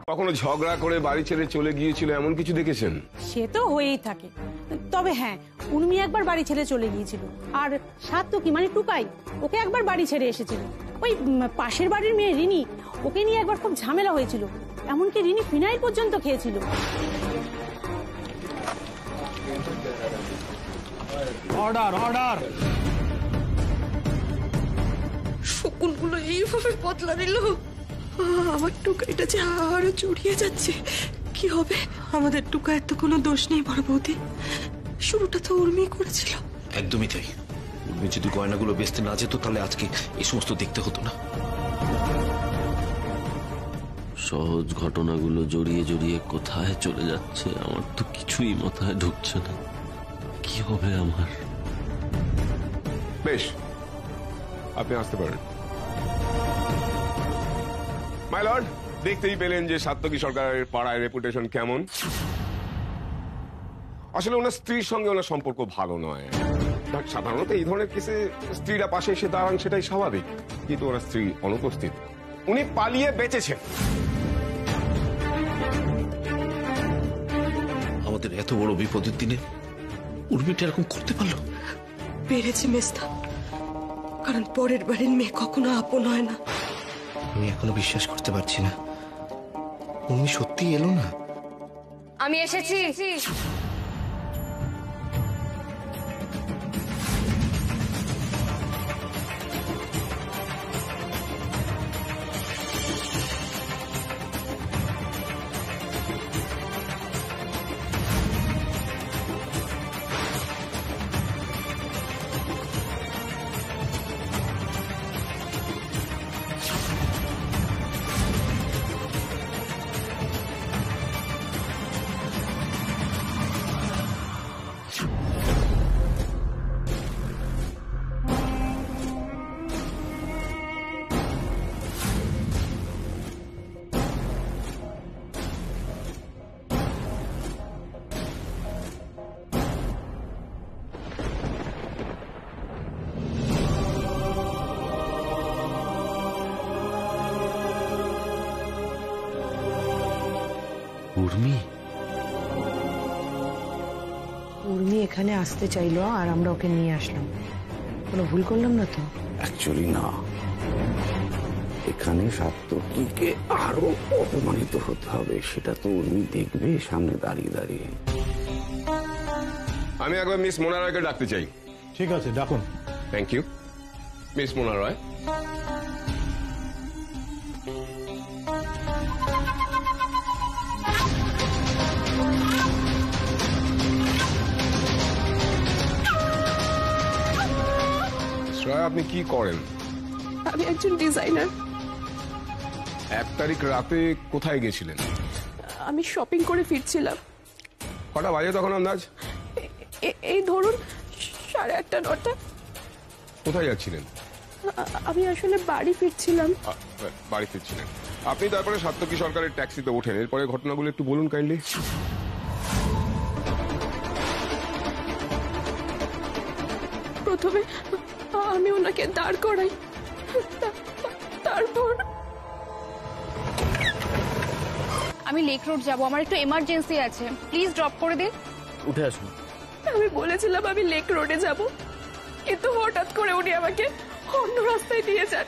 কখনো ঝগড়া করে বাড়ি ছেড়ে চলে গিয়েছিল এমন কিছু দেখেছেন? সে তো হয়েই থাকে, তবে হ্যাঁ উর্মি একবার বাড়ি ছেড়ে চলে গিয়েছিল, আর সাত্তকি মানে টুকাই ওকে একবার বাড়ি ছেড়ে এসেছিল। ওই পাশের বাড়ির মেয়ে রিনি, ওকে নিয়ে একবার খুব ঝামেলা হয়েছিল, এমনকি রিনি ফিনাইল পর্যন্ত খেয়েছিল। Order order. শকুনগুলো এইভাবে বদলা নিল, আমার টুকাইটা যে আরো জড়িয়ে যাচ্ছে। কি হবে? আমাদের টুকাইয়ের তো কোনো দোষ নেই বড় বৌদি, শুরুটা তো উর্মি করেছিল। একদমই তাই। উর্মি যদি গয়নাগুলো বেচতে না যেত তাহলে আজকে এই সমস্ত দেখতে হতো না। সহজ ঘটনাগুলো জড়িয়ে জড়িয়ে কোথায় চলে যাচ্ছে আমার তো কিছুই মাথায় ঢুকছে না। কি হবে আমার? বেশ, আপনি আসতে পারেন। মাই লর্ড, দেখতেই পেলেন যে সাত্তকি সরকারের পাড়ায় রেপুটেশন কেমন। আসলে ওনার স্ত্রীর সঙ্গে ওনার সম্পর্ক ভালো নয়। সাধারণত এই ধরনের কেসে স্ত্রীরা পাশে এসে দাঁড়ান, সেটাই স্বাভাবিক, কিন্তু ওনার স্ত্রী অনুপস্থিত, উনি পালিয়ে বেঁচেছেন। আমাদের এত বড় বিপদের দিনে উর্মিটা এরকম করতে পারলো? পেরেছি মেস্তা, কারণ পরের বাড়ির মেয়ে কখনো আপন হয় না। আমি এখনো বিশ্বাস করতে পারছি না উর্মি সত্যি এলো না। আমি এসেছি। উর্মি উর্মি এখানে আসতে চাইলো আর আমরা ওকে নিয়ে আসলাম। কোনো ভুল করলাম না তো? অ্যাকচুয়ালি না, এখানে সাত্তকীকে আরো অপমানিত হতে হবে, সেটা তো উর্মি দেখবে সামনে দাঁড়িয়ে দাঁড়িয়ে। আমি একবার মিস মোনা রায়কে ডাকতে চাই। ঠিক আছে, ডাকুন। Thank you. Miss Mona Roy. আপনি কি করেন? আমি একজন ডিজাইনার। 1 তারিখ রাতে কোথায় গেছিলেন? আমি শপিং করে ফিরছিলাম। কটা বাজে তখন আন্দাজ? এই ধরুন 8:30 9টা। কোথায় যাচ্ছিলেন? আমি আসলে বাড়ি ফিরছিলাম। বাড়ি ফিরছিলেন। আপনি তারপরে সাত্তকী সরকারের ট্যাক্সিতে ওঠেন, এরপরে ঘটনাগুলো একটু বলুন কাইন্ডলি। প্রথমে আমি ওনাকে দাঁড় করাই, তারপর আমি লেক রোড যাব, আমার একটু এমার্জেন্সি আছে, প্লিজ ড্রপ করে দিন। উঠে আসুন। আমি বলেছিলাম আমি লেক রোডে যাব, কিন্তু হঠাৎ করে উনি আমাকে অন্য রাস্তায় দিয়ে যান,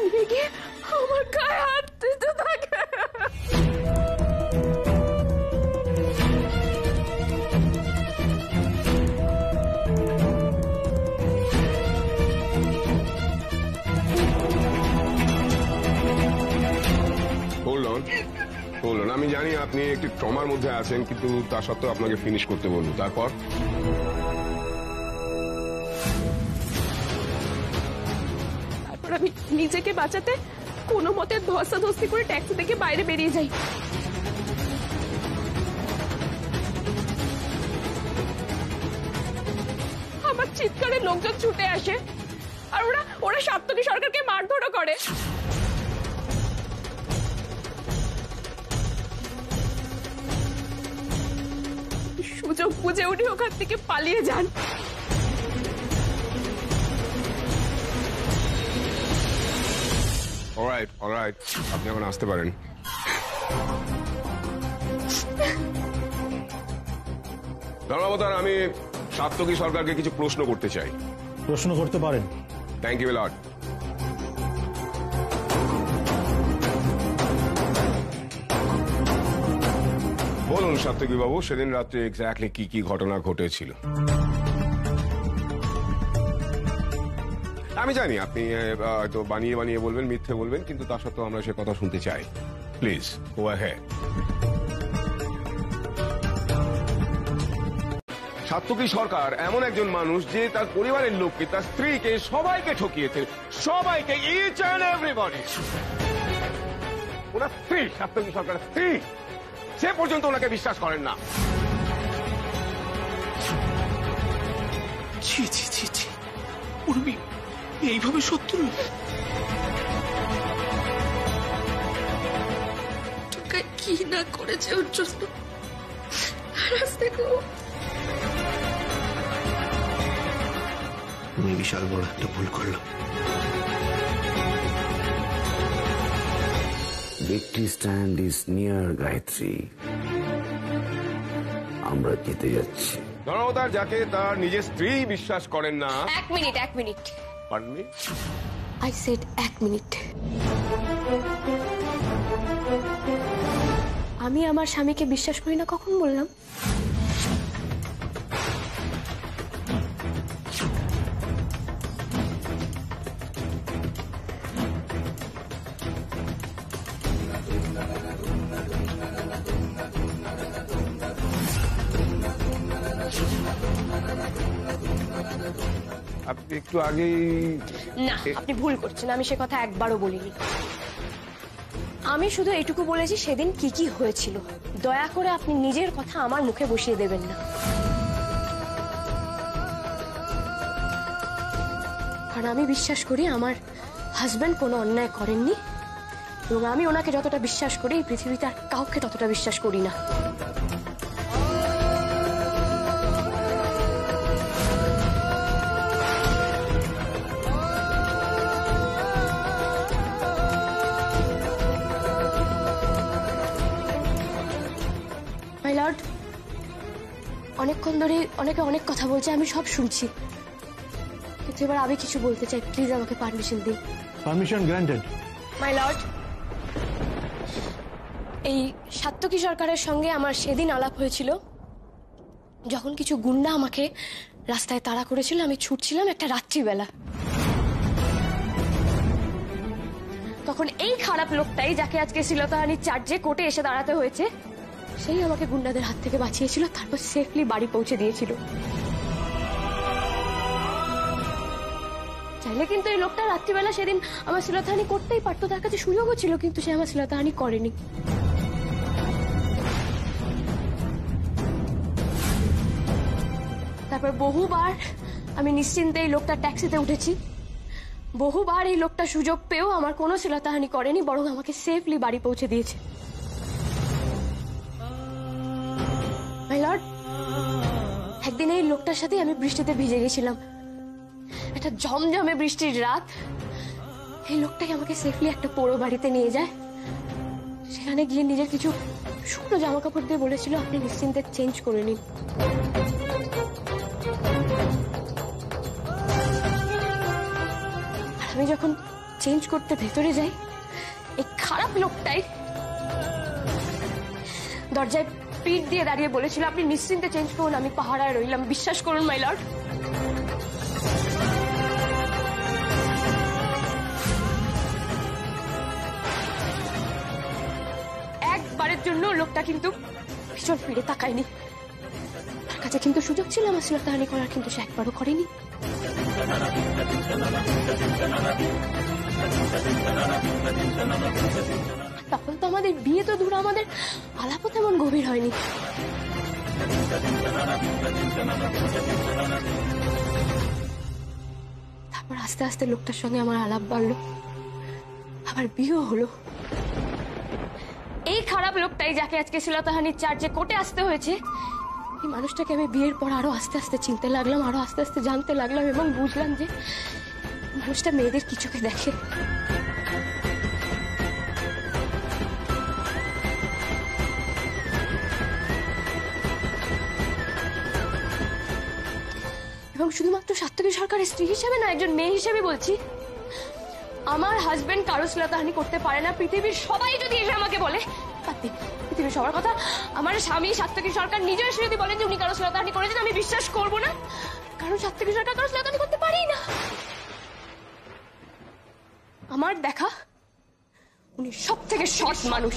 নিয়ে গিয়ে আমার গায়ে হাত দিতে থাকে। বলুন, আমি জানি আপনি একটি ট্রমার মধ্যে আছেন, কিন্তু তা সত্ত্বেও আপনাকে ফিনিশ করতে বলুন। তারপর আমি নিজেকে বাঁচাতে কোনো মতে ধস্তাধস্তি করে ট্যাক্সি থেকে বাইরে বেরিয়ে যাই। আমার চিৎকারে লোকজন ছুটে আসে, আর ওরা সাত্তকী সরকারকে মারধরও করে। সুযোগ বুঝে উনি ওখান থেকে পালিয়ে যান। অলরাইট অলরাইট, আপনি এখন আসতে পারেন। ধর্মাবতার, আমি সাত্তকী সরকারকে কিছু প্রশ্ন করতে চাই। প্রশ্ন করতে পারেন। Thank you lord. বলুন সাত্তকী বাবু, সেদিন রাত্রে এক্স্যাক্টলি কি কি ঘটনা ঘটেছিল? আমি জানি আপনি হয়তো বানিয়ে বানিয়ে বলবেন, মিথ্যে বলবেন, কিন্তু তা সত্ত্বেও আমরা সে কথা শুনতে চাই। Please go ahead. Satyaki Sarkar এমন একজন মানুষ যে তার পরিবারের লোককে, তার স্ত্রীকে, সবাইকে ঠকিয়েছে, সবাইকে, ইচ অ্যান্ড এভরিবডি। ওনার স্ত্রী, সাত্তকী সরকারের স্ত্রী, সে পর্যন্ত ওনাকে বিশ্বাস করেন না। ছি ছি ছি ছি, উর্মি এইভাবে শত্রু? টুকাই কি না করেছে ওর জন্য, তুমি বিশাল বড় একটা ভুল করলো। Victory stand is near, Gayatri. আমরা জিতে যাচ্ছি। ধর্মাবতার, যাকে তার নিজের স্ত্রী বিশ্বাস করেন না। এক minute Pardon me? I said 1 minute. আমি আমার স্বামীকে বিশ্বাস করি না কখন বললাম? আপনি একটু আগেই। না, আপনি ভুল করছেন, আমি সে কথা একবারও বলিনি। আমি শুধু এইটুকু বলেছি সেদিন কি কি হয়েছিল। দয়া করে আপনি নিজের কথা আমার মুখে বসিয়ে দেবেন না। কারণ আমি বিশ্বাস করি আমার হাজবেন্ড কোনো অন্যায় করেননি, এবং আমি ওনাকে যতটা বিশ্বাস করি এই পৃথিবীতে আর কাউকে ততটা বিশ্বাস করি না। মাই লর্ড, অনেকক্ষণ ধরে অনেকে অনেক কথা বলছে, আমি সব শুনছি, কিন্তু এবার আমি কিছু বলতে চাই। প্লিজ আমাকে পারমিশন দিন। Permission granted. মাই লর্ড, এই সাত্তকী সরকারের সঙ্গে আমার সেদিন আলাপ হয়েছিল যখন কিছু গুন্ডা আমাকে রাস্তায় তাড়া করেছিল। আমি ছুটছিলাম একটা রাত্রিবেলা। তখন এই খারাপ লোকটাই, যাকে আজকে শ্লীলতাহানির চার্জে কোর্টে এসে দাঁড়াতে হয়েছে, সেই আমাকে গুন্ডাদের হাত থেকে বাঁচিয়েছিল, তারপর সেফলি বাড়ি পৌঁছে দিয়েছিল। চাইলে কিন্তু এই লোকটা রাত্রিবেলা সেদিন আমার শ্লীলতাহানি করতেই পারতো, তার কাছে সুযোগও ছিল, কিন্তু সে আমার শ্লীলতাহানি করেনি। তারপর বহুবার আমি নিশ্চিন্তে এই লোকটা ট্যাক্সিতে উঠেছি, বহুবার এই লোকটা সুযোগ পেয়েও আমার কোনো শ্লীলতাহানি করেনি, বরং আমাকে সেফলি বাড়ি পৌঁছে দিয়েছে। মাই লর্ড, একদিন এই লোকটার সাথে আমি বৃষ্টিতে ভিজে গেছিলাম, একটা ঝমঝমে বৃষ্টির রাত। এই লোকটাই আমাকে সেফলি একটা পোড়ো বাড়িতে নিয়ে যায়। সেখানে গিয়ে নিজের কিছু শুকনো জামা কাপড় দিয়ে বলেছিল আপনি নিশ্চিন্তে চেঞ্জ করে নিন। আমি যখন চেঞ্জ করতে ভেতরে যাই, এই খারাপ লোকটাই দরজায় পিঠ দিয়ে দাঁড়িয়ে বলেছিল আপনি নিশ্চিন্তে চেঞ্জ করুন, আমি পাহারায় রইলাম। বিশ্বাস করুন মাই লর্ড, একবারের জন্য লোকটা কিন্তু ভীষণ ফিরে তাকায়নি। তার কাছে কিন্তু সুযোগ ছিল আমার শ্লীলতাহানি করার, কিন্তু সে একবারও করেনি। তখন তো আমাদের বিয়ে তো দূর, আমাদের আলাপও তেমন গভীর হয়নি। তারপর আস্তে আস্তে লোকটার সঙ্গে আমার আলাপ বাড়লো, আবার বিয়েও হলো। এই খারাপ লোকটাই, যাকে আজকে শ্লীলতাহানির চার্জে কোর্টে আসতে হয়েছে, এই মানুষটাকে আমি বিয়ের পর আরো আস্তে আস্তে চিনতে লাগলাম, আরো আস্তে আস্তে জানতে লাগলাম, এবং বুঝলাম যে মানুষটা মেয়েদের কিছুকে দেখে। এবং শুধুমাত্র সাত্তকী সরকারের স্ত্রী হিসেবে না, একজন মেয়ে হিসেবে বলছি, আমার হাজবেন্ড কারো শ্লীলতাহানি করতে পারে না। পৃথিবীর সবাই যদি এসে আমাকে বলে, পৃথিবীর সবার কথা, আমার স্বামী সাত্তকী সরকার নিজে এসে যদি বলেন যে উনি কারো শ্লীলতাহানি করেছেন, আমি বিশ্বাস করবো না, কারণ সাত্তকী সরকার কারো শ্লীলতাহানি করতে পারেই না। আমার দেখা উনি সব থেকে সৎ মানুষ।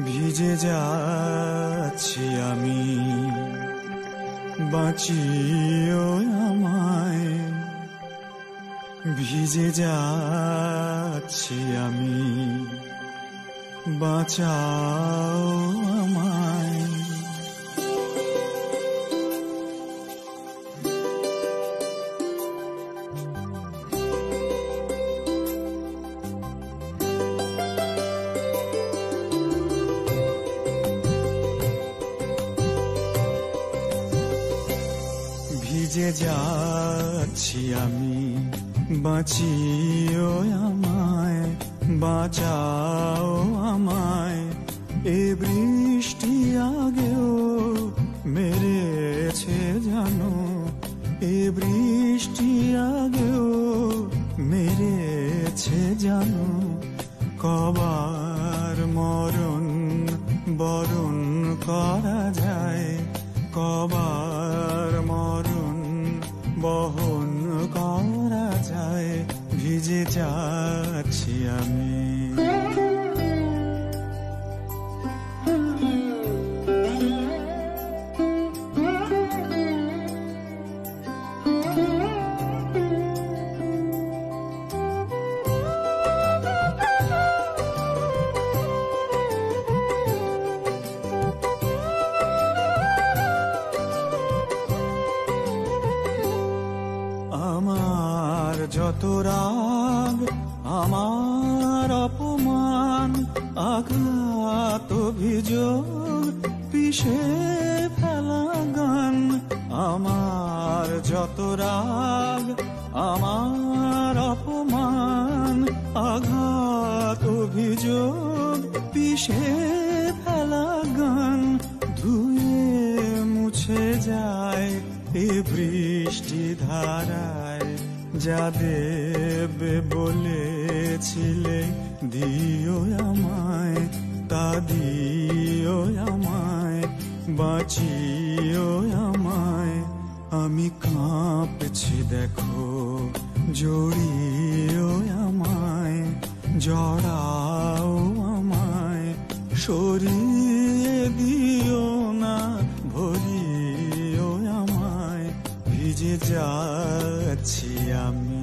ভিজে যাচ্ছি আমি, বাঁচিও আমায়। ভিজে যাচ্ছি আমি, বাঁচাও আমায়। ভিজে যাচ্ছি আমি, বাঁচিও আমায়, বাঁচাও আমায়। এ বৃষ্টি আগেও মেরেছে জানো, এ বৃষ্টি আগেও মেরেছে জানো। কবার মরণ বরণ করা যায়, কবার মরণ বহন করা যায়। ভিজে যাচ্ছি আমি। আমার যত রাগ, আমার অপমান, আঘাত অভিযোগ, পিষে ফেলা গান। আমার যত রাগ, আমার অপমান, আঘাত অভিযোগ, পিষে ফেলা গান। ধুয়ে মুছে যায় এ বৃষ্টি ধারায়। যা দেবে বলেছিলে দিও আমায়, তা দিও আমায়, বাঁচিও আমায়। আমি কাঁপছি দেখো, জড়িও আমায়, জড়াও আমায়। সরিয়ে দিও না, ভরিও আমায়। ভিজে যাচ্ছি আমি।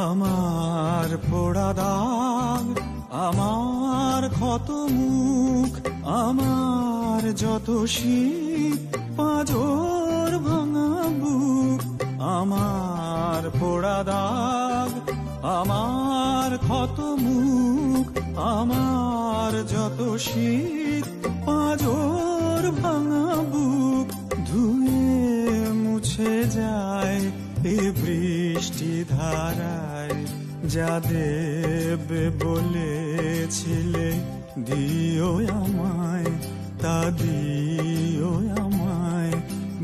আমার পোড়া দাগ, আমার ক্ষত মুখ, আমার যত শীত, পাঁজর ভাঙা বুক। আমার পোড়া দাগ, আমার ক্ষত মুখ, আমার যত শীত, পাঁজর ভাঙা বুক। ধুয়ে মুছে যায় এ বৃষ্টি ধারায়। যা দেবে বলেছিলে দিও আমায়, তা দিও আমায়,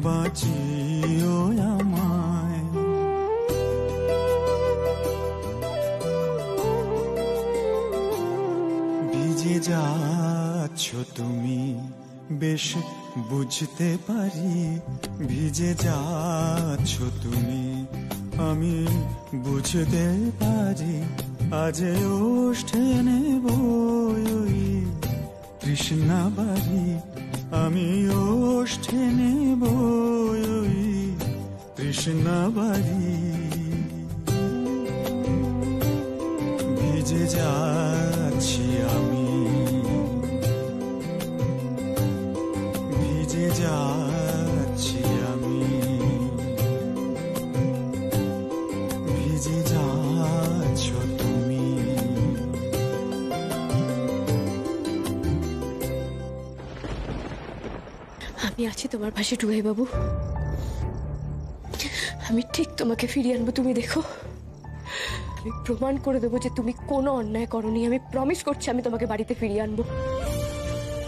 বাঁচিও আমায়। ভিজে যাচ্ছ তুমি, বেশ বুঝতে পারি। ভিজে যাচ্ছ তুমি, আমি বুঝতে পারি। আজ ওষ্ঠে নেব তৃষ্ণা বাড়ি আমি ওষ্ঠে নেব ওই তৃষ্ণা বাড়ি ভিজে যাচ্ছি আমি ভিজে যাচ্ছি আমি ভিজে যাচ্ছ তুমি আমি আছি তোমার পাশে টুকাই বাবু। আমি ঠিক তোমাকে ফিরিয়ে আনবো, তুমি দেখো। আমি প্রমাণ করে দেবো যে তুমি কোনো অন্যায় করনি। আমি প্রমিস করছি আমি তোমাকে বাড়িতে ফিরিয়ে আনবো।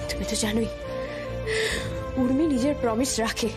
তুমি তো জানোই উর্মি নিজের প্রমিস রাখে।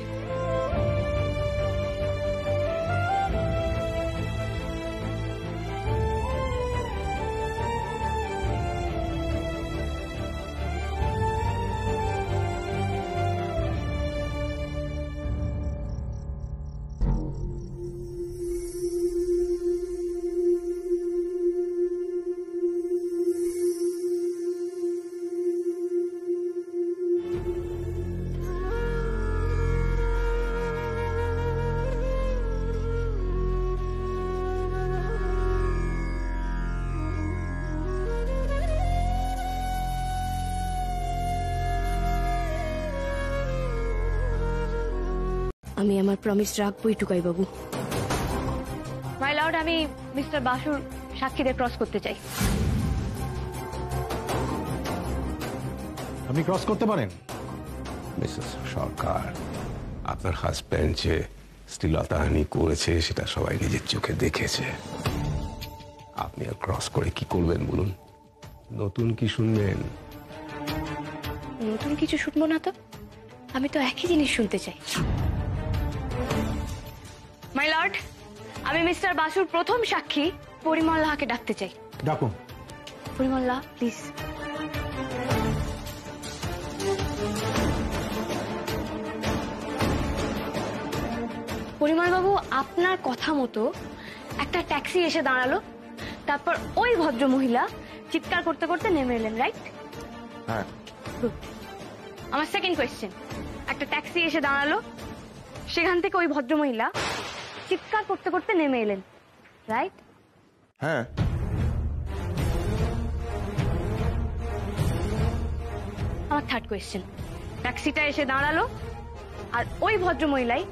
আমি আমার promise রাখবোই Tukai Babu. My lord, আমি মিস্টার বাসুর সাক্ষীদের ক্রস করতে চাই। আপনি ক্রস করতে পারেন। মিসেস সরকার, আপনার হাজব্যান্ড যে শ্লীলতাহানি করেছে সেটা সবাই নিজের চোখে দেখেছে। আপনি আর ক্রস করে কি করবেন বলুন? নতুন কি শুনবেন? নতুন কিছু শুনবো না তো, আমি তো একই জিনিস শুনতে চাই। মাই লর্ড, আমি মিস্টার বাসুর প্রথম সাক্ষী পরিমল লাহাকে ডাকতে চাই। ডাকুন। পরিমল লাহা, প্লিজ। পরিমল বাবু, আপনার কথা মতো একটা ট্যাক্সি এসে দাঁড়ালো, তারপর ওই ভদ্র মহিলা চিৎকার করতে করতে নেমে এলেন, রাইট? হ্যাঁ। আমার সেকেন্ড কোয়েশ্চেন, একটা ট্যাক্সি এসে দাঁড়ালো, সেখান থেকে ওই ভদ্র মহিলা চিৎকার করতে করতে নেমে এলেন, রাইট? হ্যাঁ। আমার থার্ড কোয়েশ্চেন, ট্যাক্সিটা এসে দাঁড়ালো আর ওই ভদ্র মহিলাই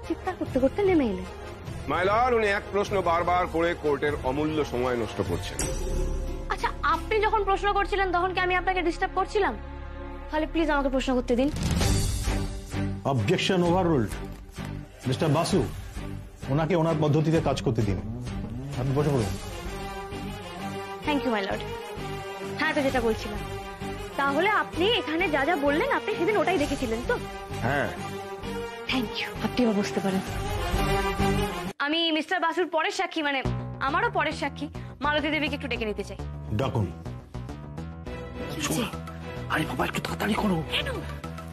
চিৎকার করতে করতে নেমে এলেন। মাইলার, উনি এক প্রশ্ন বারবার করে কোর্টের অমূল্য সময় নষ্ট করছেন। আচ্ছা, আপনি যখন প্রশ্ন করছিলেন তখন কি আমি আপনাকে ডিস্টার্ব করছিলাম? তাহলে প্লিজ আমাকে প্রশ্ন করতে দিন। Objection overruled. মিস্টার বাসু, ওনাকে ওনার পদ্ধতিতে কাজ করতে দিন। আপনি বসে পড়ুন। Thank you my lord. হ্যাঁ, তো যেটা বলছিলাম, তাহলে আপনি এখানে যা যা বললেন আপনি সেদিন ওটাই দেখেছিলেন তো? হ্যাঁ। থ্যাংক ইউ, আপনি এবার বুঝতে পারেন। আমি মিস্টার বাসুর পরের সাক্ষী, মানে আমারও পরের সাক্ষী মালতী দেবীকে একটু ডেকে নিতে চাই। ডাকুন। আরে বাবা, একটু তাড়াতাড়ি করো।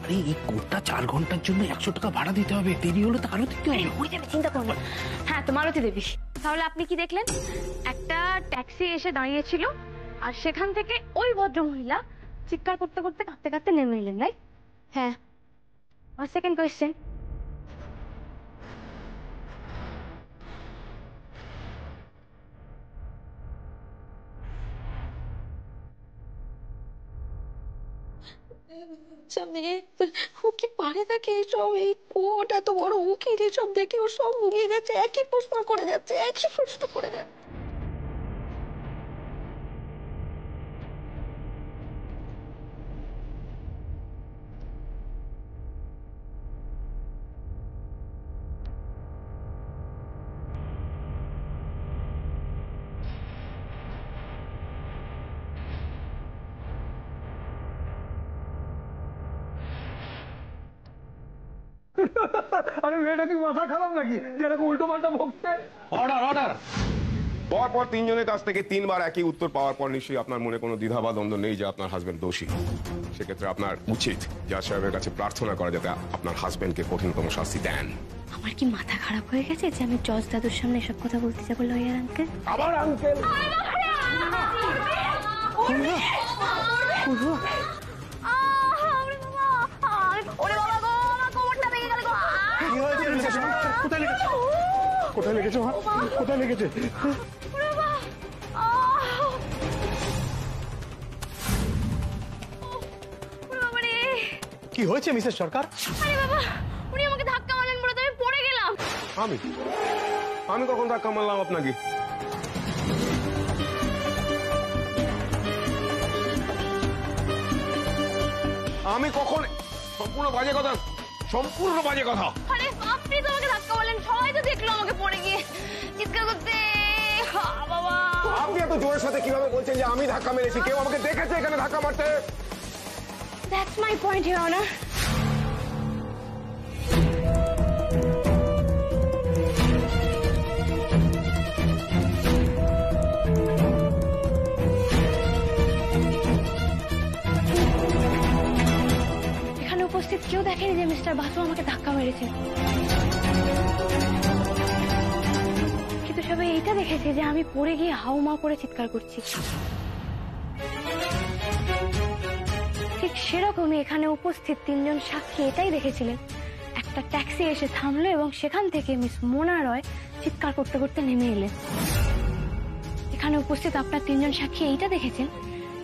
আরে এই কোর্টটা 4 ঘন্টার জন্য 100 টাকা ভাড়া দিতে হবে, দেরি হলে তো আরো দিতে হবে। চিন্তা করবেন। হ্যাঁ, তো মালতী দেবী, তাহলে আপনি কি দেখলেন? একটা ট্যাক্সি এসে দাঁড়িয়েছিল আর সেখান থেকে ওই ভদ্র মহিলা চিৎকার করতে করতে কাঁদতে কাঁদতে নেমে এলেন, রাইট? হ্যাঁ। আর সেকেন্ড কোয়েশ্চেন, ও কি পারে থাকে এইসব? এই ওটা তো বড় উকিল, এসব দেখে ও সব উড়িয়ে যাচ্ছে, একই প্রশ্ন করে যাচ্ছে, একই প্রশ্ন করে যাচ্ছে। আরে মেয়েটা কি মাথা খারাপ নাকি, যেরকম উল্টো পাল্টা বকছে? Order, order. পরপর তিনজনের কাছ থেকে 3 বার একই উত্তর পাওয়ার পর নিশ্চয়ই আপনার মনে কোনো দ্বিধা বা দ্বন্দ্ব নেই যে আপনার হাজবেন্ড দোষী। সেক্ষেত্রে আপনার উচিত জাজ সাহেবের কাছে প্রার্থনা করা যাতে আপনার হাজবেন্ডকে কঠিনতম শাস্তি দেন। আমার কি মাথা খারাপ হয়ে গেছে যে আমি জজ দাদুর সামনে এসব কথা বলতে যাবো? লয়ার আঙ্কেল, আবার আঙ্কেল? কোথায় লেগেছে? কোথায় লেগেছে মা? কোথায় লেগেছে? কি হয়েছে মিসেস সরকার? আরে বাবা, উনি আমাকে ধাক্কা মারলেন বলে তো আমি পড়ে গেলাম। আমি কখন ধাক্কা মারলাম আপনাকে? আমি কখন? সম্পূর্ণ বাজে কথা, সম্পূর্ণ বাজে কথা। আরে আপনি তো আমাকে ধাক্কা মারলেন, সবাই তো দেখলো আমাকে পড়ে গিয়ে চিৎকার করতে। বাবা, আপনি এত জোরের সাথে কিভাবে বলছেন যে আমি ধাক্কা মেরেছি? কেউ আমাকে দেখেছে এখানে ধাক্কা মারতে? That's my point, your honour. এখানে উপস্থিত কেউ দেখেনি যে মিস্টার বাসু আমাকে ধাক্কা মেরেছে, কিন্তু সবাই এইটা দেখেছে যে আমি পড়ে গিয়ে হাউমাউ করে চিৎকার করছি। ঠিক সেরকমই এখানে উপস্থিত তিনজন সাক্ষী এটাই দেখেছিলেন, একটা ট্যাক্সি এসে থামলো এবং সেখান থেকে মিস মোনা রয় চিৎকার করতে করতে নেমে এলেন। এখানে উপস্থিত আপনার তিনজন সাক্ষী এইটা দেখেছেন,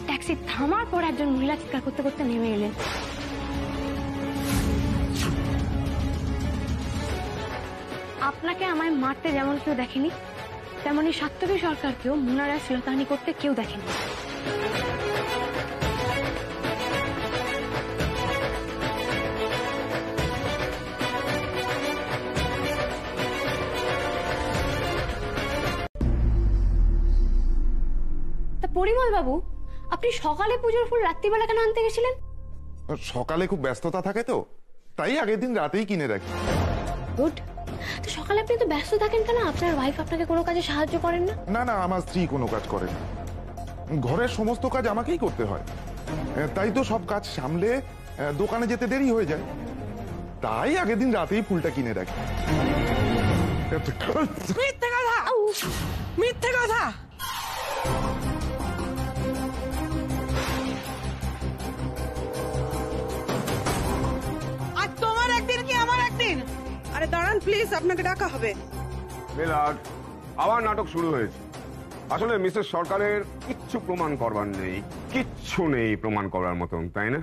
ট্যাক্সি থামার পর একজন মহিলা চিৎকার করতে করতে নেমে এলেন। আপনাকে আমায় মারতে যেমন কেউ দেখেনি, তেমনি সাত্তকী সরকারকেও মোনা রায় শ্লীলতাহানি করতে কেউ দেখেনি। পরিমল বাবু, আপনি সকালে পুজোর ফুল রাত্রিবেলা কেন আনতে গেছিলেন? সকালে খুব ব্যস্ততা থাকে তো, তাই আগের দিন রাতেই কিনে রাখি। গুড। তো সকালে আপনি তো ব্যস্ত থাকেন কেন? আপনার ওয়াইফ আপনাকে কোনো কাজে সাহায্য করেন না? না না, আমার স্ত্রী কোনো কাজ করে না, ঘরের সমস্ত কাজ আমাকেই করতে হয়, তাই তো সব কাজ সামলে দোকানে যেতে দেরি হয়ে যায়, তাই আগের দিন রাতেই ফুলটা কিনে রাখি। মিথ্যে কথা, মিথ্যে কথা। আর তোমার একদিন কি আমার একদিন? আরে দাঁড়ান প্লিজ, আপনাকে ডাকা হবে। বেলাট, আবার নাটক শুরু হয়েছে। আসলে মিসেস সরকারের কিচ্ছু প্রমাণ করবার নেই, কিচ্ছু নেই প্রমাণ করার মতন, তাই না?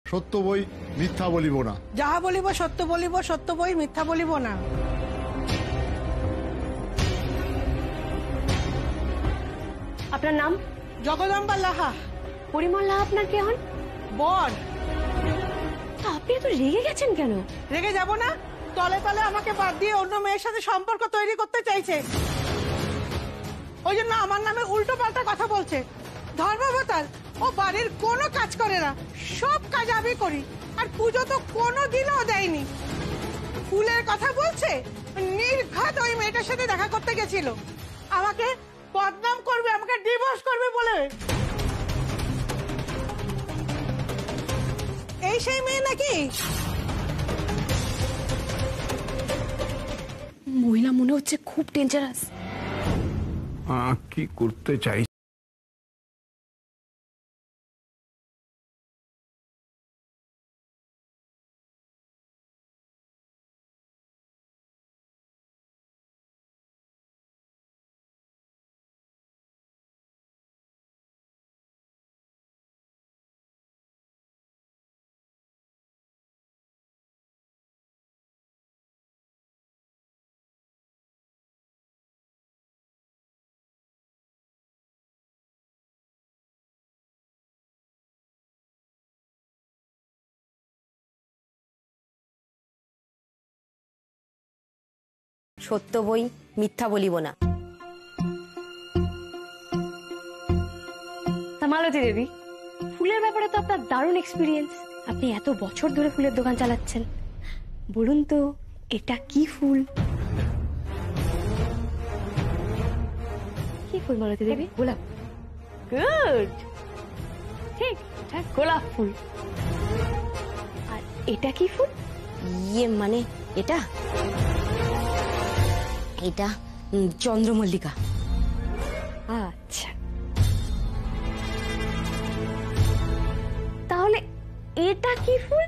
সত্য বই মিথ্যা বলিব না। যাহা বলিব সত্য বলিব, সত্য বই মিথ্যা বলিব না। আপনার নাম? জগদম্বা লাহা। পরিমল লাহা আপনার কে হন? বর। তা আপনি এত রেগে গেছেন কেন? রেগে যাব না? তলে তলে আমাকে বাদ দিয়ে অন্য মেয়ের সাথে সম্পর্ক তৈরি করতে চাইছে, ওই জন্য আমার নামে উল্টো পাল্টা কথা বলছে। ধর্মাবতার ও বাড়ির কোনো কাজ করে না, সব কাজ আমি করি, আর পুজো তো কোনোদিনও দেয়নি। ফুলের কথা বলছে, নির্ঘাত ওই মেয়েটার সাথে দেখা করতে গেছিল, আমাকে বদনাম করবে, আমাকে ডিভোর্স করবে বলে। এই সেই মেয়ে নাকি? মহিলা মনে হচ্ছে খুব ডেঞ্জারাস। কি করতে চাই সত্য বই মিথ্যা বলিব না। মালতী দেবী, ফুলের ব্যাপারে তো আপনার দারুণ এক্সপিরিয়েন্স। আপনি এত বছর ধরে ফুলের দোকান চালাচ্ছেন, বলুন তো এটা কি ফুল? কি ফুল মালতী দেবী? গোলাপ। গুড, ঠিক, গোলাপ ফুল। আর এটা কি ফুল? ইয়ে মানে এটা এটা চন্দ্রমল্লিকা। আচ্ছা, তাহলে এটা কি ফুল?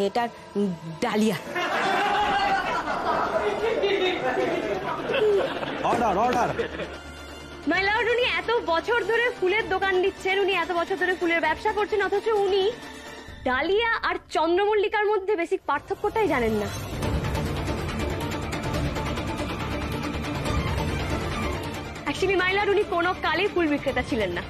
এটা dahlia. Order order. My lord, উনি এত বছর ধরে ফুলের দোকান দিচ্ছেন, উনি এত বছর ধরে ফুলের ব্যবসা করছেন, অথচ উনি ডালিয়া আর চন্দ্রমল্লিকার মধ্যে বেসিক পার্থক্যটাই জানেন না। অ্যাকচুয়ালি মাই লর্ড, উনি কোনো কালেই ফুল বিক্রেতা ছিলেন না।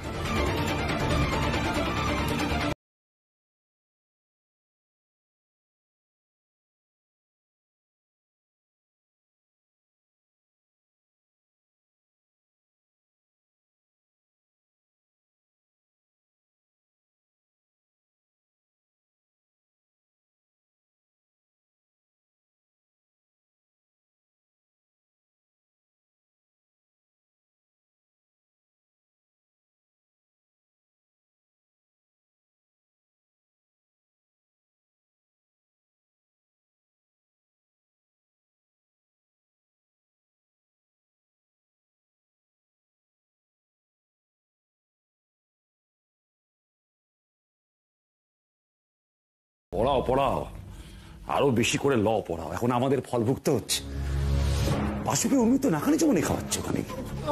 পড়াও পড়াও, আরো বেশি করে ল পড়াও, এখন আমাদের ফল ভুগতে হচ্ছে। বাসুকে উর্মি তো নাকানি যেমন খাওয়াচ্ছে ওখানে।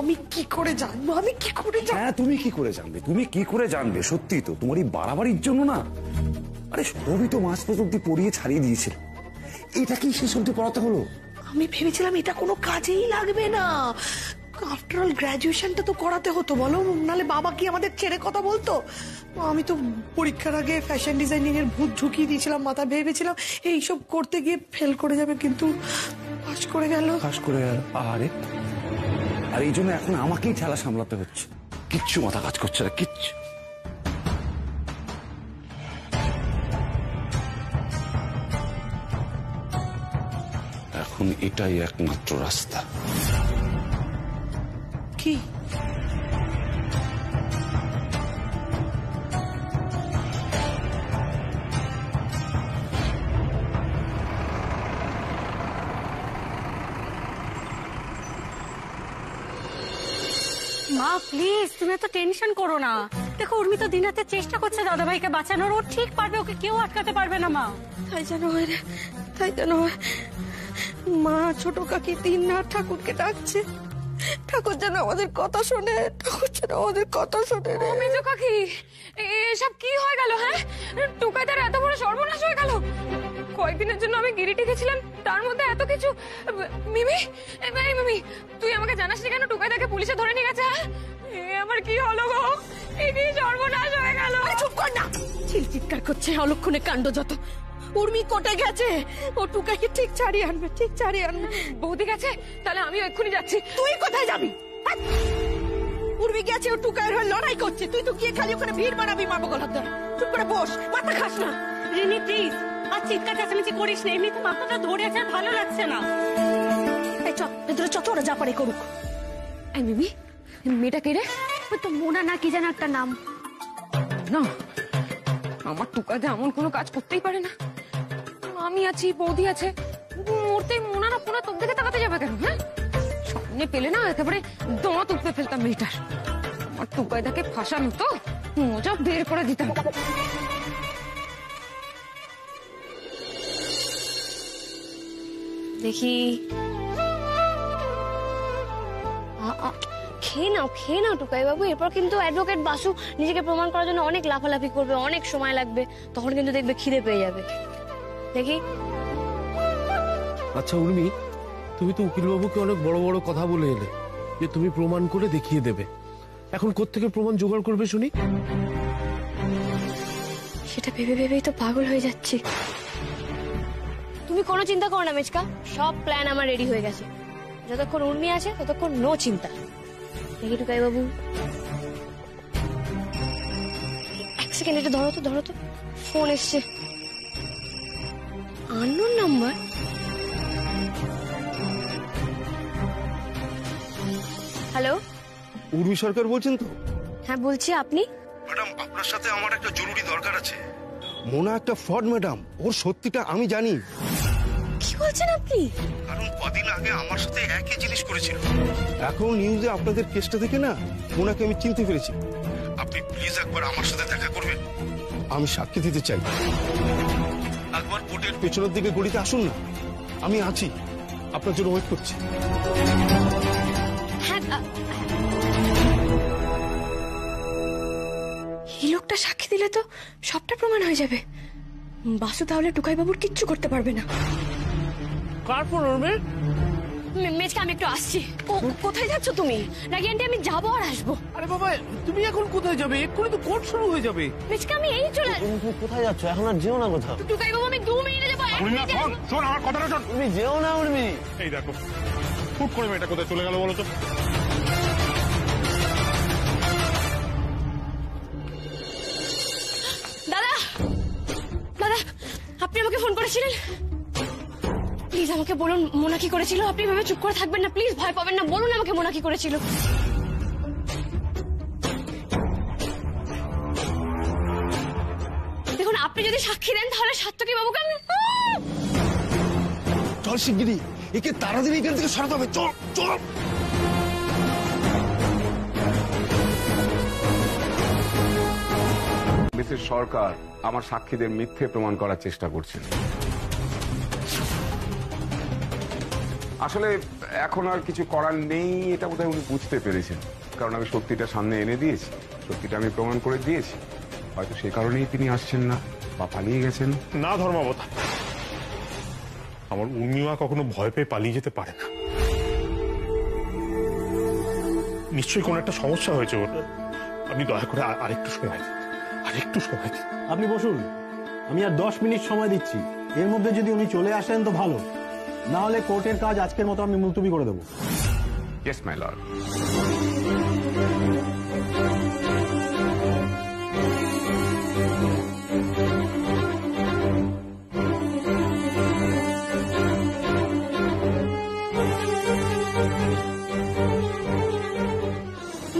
আমি কি করে জানবো? আমি কি করে জানবো? হ্যাঁ, তুমি কি করে জানবে? তুমি কি করে জানবে? সত্যি তো তোমার এই বাড়াবাড়ির জন্য না। আরে সবই তো মাস পর্যন্ত পড়িয়ে ছাড়িয়ে দিয়েছিল, এটা কি শেষ অব্দি পড়াতে হলো? আমি ভেবেছিলাম এটা কোনো কাজেই লাগবে না। আফটার অল গ্রাজুয়েশনটা তো করাতে হতো, বলো, নালে বাবা কি আমাদের ছেড়ে কথা বলতো? আমি তো পরীক্ষার আগে ফ্যাশন ডিজাইনিং এর ভূত ঝুঁকিয়ে দিয়েছিলাম মাথা, ভেবেছিলাম এইসব করতে গিয়ে ফেল করে যাবে, কিন্তু পাস করে গেল। পাস করে গেল। আরে আর এই জন্য এখন আমাকেই ঠেলা সামলাতে হচ্ছে, কিচ্ছু মাথা কাজ করছে না, কিচ্ছু। এখন এটাই একমাত্র রাস্তা। কি? মা প্লিজ, তুমি এত টেনশন করো না। দেখো, উর্মি তো দিনাতে চেষ্টা করছে দাদাভাইকে বাঁচানোর, ও ঠিক পারবে, ওকে কেউ আটকাতে পারবে না। মা তাই যেন হয় রে, তাই যেন হয়। মা ছোট কাকি দিন না ঠাকুরকে ডাকছে, ঠাকুর যেন আমাদের কথা শোনে, ঠাকুর যেন আমাদের কথা শোনে রে। মেজো কাকি, এসব কি হয়ে গেল? হ্যাঁ, টুকাইদার এত বড় সর্বনাশ হয়ে গেল। কয়েকদিনের জন্য আমি গিরিটি গেছিলাম, তার মধ্যে এত কিছু। মিমি, মিমি, তুই আমাকে জানাস কেন টুকাইদাকে পুলিশে ধরে নিয়ে গেছে? আমার কি হলো গো? এই কি সর্বনাশ হয়ে গেল? চুপ কর না, চিৎকার করছে, অলক্ষণে কাণ্ড যত। উর্মি কোটে গেছে, ও টুকাইকে ঠিক ছাড়িয়ে আনবে, ঠিক ছাড়িয়ে আনবে। বৌদি গেছে? তাহলে আমিও এক্ষুনি যাচ্ছি। তুই কোথায় যাবি? উর্মি গেছে, ও টুকাইয়ের হয়ে লড়াই করছে, তুই তো গিয়ে খালি ওখানে ভিড় বানাবি। মা বগলার ধরে চুপ করে বস, মাথা খাস না। রিনি প্লিজ, আর চিৎকার চেঁচামেচি করিস না, এমনি তো মাথাটা ধরে আছে, আর ভালো লাগছে না। এই চল, ভেতরে চত, ওরা যা পারে করুক। এই মিমি, মেয়েটা কে রে? তো মোনা না কি যেন একটা নাম। না, আমার টুকাইদা এমন কোনো কাজ করতেই পারে না। আমি আছি, বৌদি আছে, মরতেই মোনা না পোনা তোর দিকে তাকাতে যাবে কেন? হ্যাঁ, সামনে পেলে না একেবারে দাঁত উপড়ে ফেলতাম মেয়েটার। আমার টুকাইদাকে ফাঁসানো তো মজা বের করে দিতাম। দেখি, খেয়ে নাও টুকাই বাবু। এরপর কিন্তু অ্যাডভোকেট বাসু নিজেকে প্রমাণ করার জন্য অনেক লাফালাফি করবে, অনেক সময় লাগবে, তখন কিন্তু দেখবে খিদে পেয়ে যাবে। দেখি। আচ্ছা উর্মি, তুমি তো উকিল বাবুকে অনেক বড় বড় কথা বলে এলে যে তুমি প্রমাণ করে দেখিয়ে দেবে, এখন কোত্থেকে প্রমাণ জোগাড় করবে শুনি? সেটা ভেবে ভেবেই তো পাগল হয়ে যাচ্ছি। তুমি কোনো চিন্তা করো না মেচকা, সব প্ল্যান আমার রেডি হয়ে গেছে। যতক্ষণ উর্মি আছে ততক্ষণ নো চিন্তা। দেখি টুকাই বাবু, এক সেকেন্ড এটা ধরো তো ফোন এসছে, আননোন নাম্বার। হ্যালো, উর্মি সরকার বলছেন তো? হ্যাঁ বলছি, আপনি? ম্যাডাম, আপনার সাথে আমার একটা জরুরি দরকার আছে। মোনা একটা ফ্রড ম্যাডাম, ওর সত্যিটা আমি জানি। কি বলছেন আপনি? কারণ কদিন আগে আমার সাথে একই জিনিস করেছিল। এখন নিউজে আপনাদের কেসটা দেখে না মোনাকে আমি চিনতে পেরেছি। আপনি প্লিজ একবার আমার সাথে দেখা করবেন, আমি সাক্ষী দিতে চাই। একবার কোর্টের পেছনের দিকে গলিতে আসুন না, আমি আছি, আপনার জন্য ওয়েট করছি। এই লোকটা সাক্ষী দিলে তো সবটা প্রমাণ হয়ে যাবে। বাসু তাহলে টুকাই বাবুর কিচ্ছু করতে পারবে না। কার ফোন উর্মি? মেজকা, আমি একটু আসছি। কোথায় যাচ্ছ তুমি? রাগি আন্টি, আমি যাবো আর আসবো। আরে বাবা, তুমি এখন কোথায় যাবে? এক্ষুনি তো কোর্ট শুরু হয়ে যাবে। মেজকা, আমি এই চলে। তুমি কোথায় যাচ্ছ? এখন আর যেও না কোথাও। টুকাই বাবু, আমি 2 মিনিটে যাবো। শোন আমার কথাটা শোন। তুমি যেও না উর্মি। এই দেখো, হুট করে মেয়েটা কোথায় চলে গেল বলো তো? দাদা, আপনি আমাকে ফোন করেছিলেন? প্লিজ আমাকে বলুন মোনা কি করেছিল। আপনি ভাবে চুপ করে থাকবেন না, প্লিজ ভয় পাবেন না, বলুন আমাকে মোনা কি করেছিল। দেখুন, আপনি যদি সাক্ষী দেন তাহলে সাত্তকী বাবুকে আমি। চল শিগগিরি, একে তাড়াতাড়ি এখান থেকে সরাতে হবে। চল চল। মিসেস সরকার আমার সাক্ষীদের মিথ্যে প্রমাণ করার চেষ্টা করছেন। আসলে এখন আর কিছু করার নেই, এটা বোধহয় উনি বুঝতে পেরেছেন। কারণ আমি সত্যিটা সামনে এনে দিয়েছি, সত্যিটা আমি প্রমাণ করে দিয়েছি। হয়তো সেই কারণেই তিনি আসছেন না বা পালিয়ে গেছেন। না ধর্মাবতার, আমার উর্মিমা কখনো ভয় পেয়ে পালিয়ে যেতে পারে না। নিশ্চয়ই কোনো একটা সমস্যা হয়েছে ওর। আপনি দয়া করে আরেকটু সময় দিন, আরেকটু সময় দিন। আপনি বসুন, আমি আর 10 মিনিট সময় দিচ্ছি। এর মধ্যে যদি উনি চলে আসেন তো ভালো, না হলে কোর্টের কাজ আজকের মতো আমি মুলতবি করে দেবো। Yes my lord.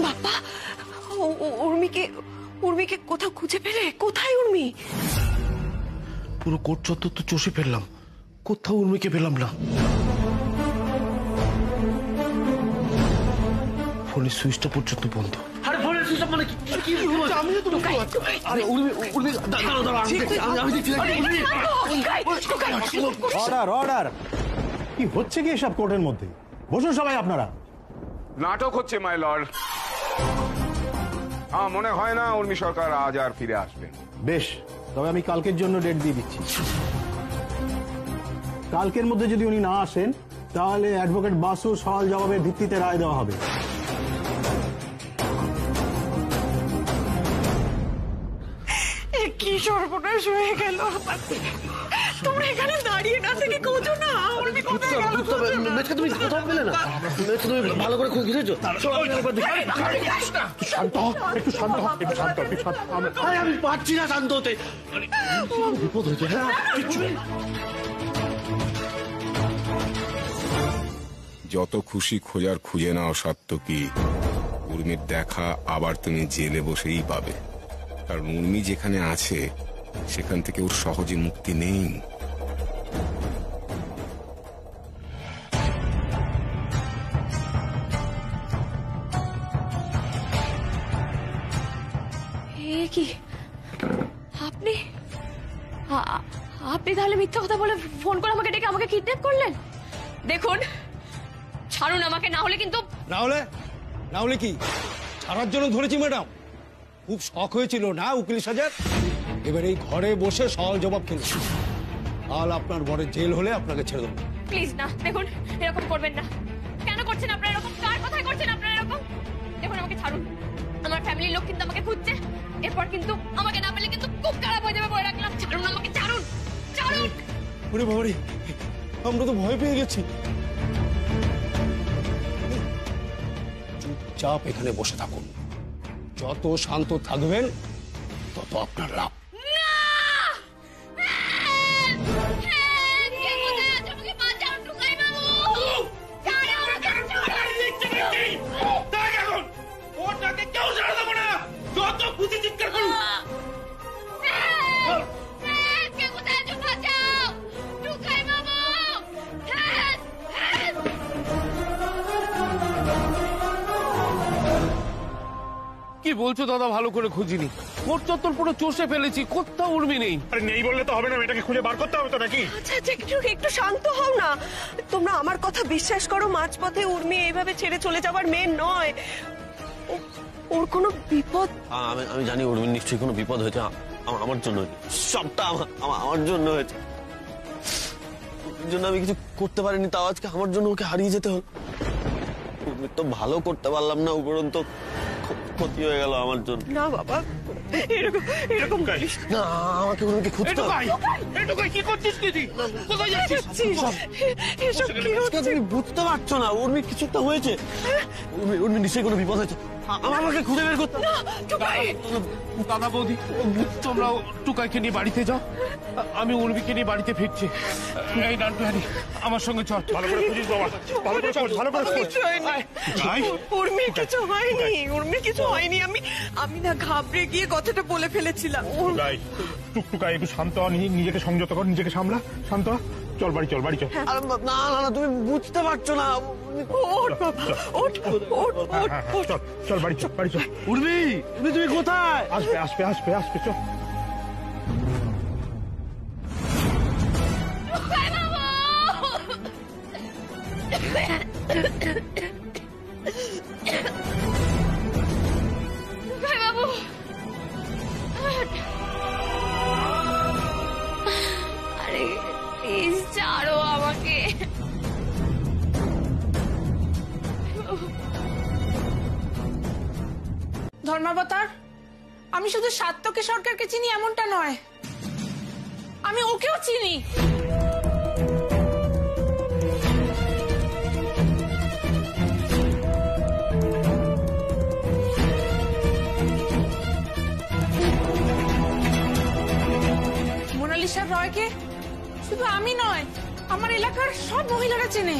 বাবা, উর্মিকে কোথাও খুঁজে পেলে? কোথায় উর্মি? পুরো কোর্ট চত্বর তো চষে ফেললাম, কোথাও উর্মিকে পেলাম না। ফোনের সুইচটা পর্যন্ত বন্ধ। আরে ফোনের সুইচটা মানে কি? আমিও তো বুঝতে পারছি। আরে উর্মি দাঁড়াও, আমি দেখছি। Order order. কি হচ্ছে কি এসব কোর্টের মধ্যে? বসুন সবাই আপনারা। নাটক হচ্ছে মাই লর্ড। মনে হয় না উর্মি সরকার আজ আর ফিরে আসবে। বেশ, তবে আমি কালকের জন্য ডেট দিয়ে দিচ্ছি। কালকের মধ্যে যদি উনি না আসেন তাহলে অ্যাডভোকেট বাসু সওয়াল জবাবের ভিত্তিতে রায় দেওয়া হবে। কি সর্বনাশ হয়ে গেল। তোমরা এখানে দাঁড়িয়ে না থেকে খোঁজো না। তুমি কোথাও পেলে না? তুমি ভালো করে খুঁজেছো? শান্ত হ, একটু শান্ত হ, একটু শান্ত, একটু শান্ত। আমি পারছি না শান্ত হতে। বিপদ হয়েছে। যত খুশি খোঁজার খুঁজে নাও সাত্তকী, উর্মির দেখা আবার তুমি জেলে বসেই পাবে। কারণ উর্মি যেখানে আছে সেখান থেকে ওর সহজে মুক্তি নেই। কি আপনি তাহলে মিথ্যা কথা বলে ফোন করে আমাকে ডেকে আমাকে কিডন্যাপ করলেন? দেখুন, ছাড়ুন আমাকে, না হলে কিন্তু। না হলে কি? ছাড়ার জন্য ধরেছি ম্যাডাম। খুব শখ হয়েছিল না উকিল সাজার? এবার এই ঘরে বসে সওয়াল জবাব খেলেছি। কাল আপনার ঘরে জেল হলে আপনাকে ছেড়ে দেবো। প্লিজ না, দেখুন এরকম করবেন না। কেন করছেন আপনারা এরকম? কার কথাই করছেন আপনারা এরকম? দেখুন আমাকে ছাড়ুন, ফ্যামিলির লোক কিন্তু আমাকে খুঁজছে। এরপর কিন্তু আমাকে না পেলে কিন্তু খুব খারাপ হয়ে যাবে, বলে রাখলাম। ছাড়ুন আমাকে, ছাড়ুন, ছাড়ুন। ওরে বাবারে, আমরা তো ভয় পেয়ে গেছি। চুপচাপ এখানে বসে থাকুন। যত শান্ত থাকবেন তত আপনার লাভ। কি বলছো দাদা? ভালো করে খুঁজিনি, কোট চত্বর পুরো চষে ফেলেছি, কোথাও উর্মি নেই। আরে নেই বললে তো হবে না, এটাকে খুঁজে বার করতে হবে তো নাকি? আচ্ছা আচ্ছা, একটু শান্ত হও না। তোমরা আমার কথা বিশ্বাস করো, মাঝপথে উর্মি এইভাবে ছেড়ে চলে যাবার মেয়ে নয়। ওর কোনো বিপদ। আমি জানি উর্মির নিশ্চয়ই কোনো বিপদ হয়েছে, আমার জন্য সবটা আমার জন্য হয়েছে। ওর জন্য আমি কিছু করতে পারিনি, তাও আজকে আমার জন্য ওকে হারিয়ে যেতে হলো। উর্মির তো ভালো করতে পারলাম না, উপরন্ত ক্ষতি হয়ে গেল আমার জন্য। না বাবা, এরকম করিস না, আমাকে উর্মিকে খুঁজতে হবে। কি করছিস তুই? কোথায় যাচ্ছিস? এসব কি হচ্ছে? তুমি বুঝতে পারছো না, উর্মির কিছু একটা হয়েছে। উর্মি নিশ্চয়ই কোনো বিপদ হয়েছে, আমাকে খুঁজে বের করতে। দাদা বৌদি, তোমরা টুকাইকে নিয়ে বাড়িতে যাও, আমি উর্মিকে নিয়ে বাড়িতে ফিরছি। এই নান্টু হারি, আমার সঙ্গে চল। ভালো করে খুঁজিস বাবা, ভালো করে খোঁজ, ভালো করে খোঁজ। উর্মির কিছু হয়নি, উর্মির কিছু হয়নি। আমি না ঘাবড়ে গিয়ে কথাটা বলে ফেলেছিলাম। টুকটুকাই একটু শান্ত হ, নিজেকে সংযত কর, নিজেকে সামলা, শান্ত হ। চল বাড়ি চল, বাড়ি চল। না না না, তুমি বুঝতে পারছো না। ওঠ বাবা, ওঠ ওঠ ওঠ। চল বাড়ি চল, বাড়ি চল। উর্মি, তুমি কোথায়? আসবে আসবে আসবে আসবে, চল। আরে প্লিজ ছাড়ো আমাকে। ধর্মাবতার, আমি শুধু সাত্তকে সরকারকে চিনি এমনটা নয়, আমি ওকেও চিনি। মোনালিসা রয়কে শুধু আমি নয়, আমার এলাকার সব মহিলারা চেনে।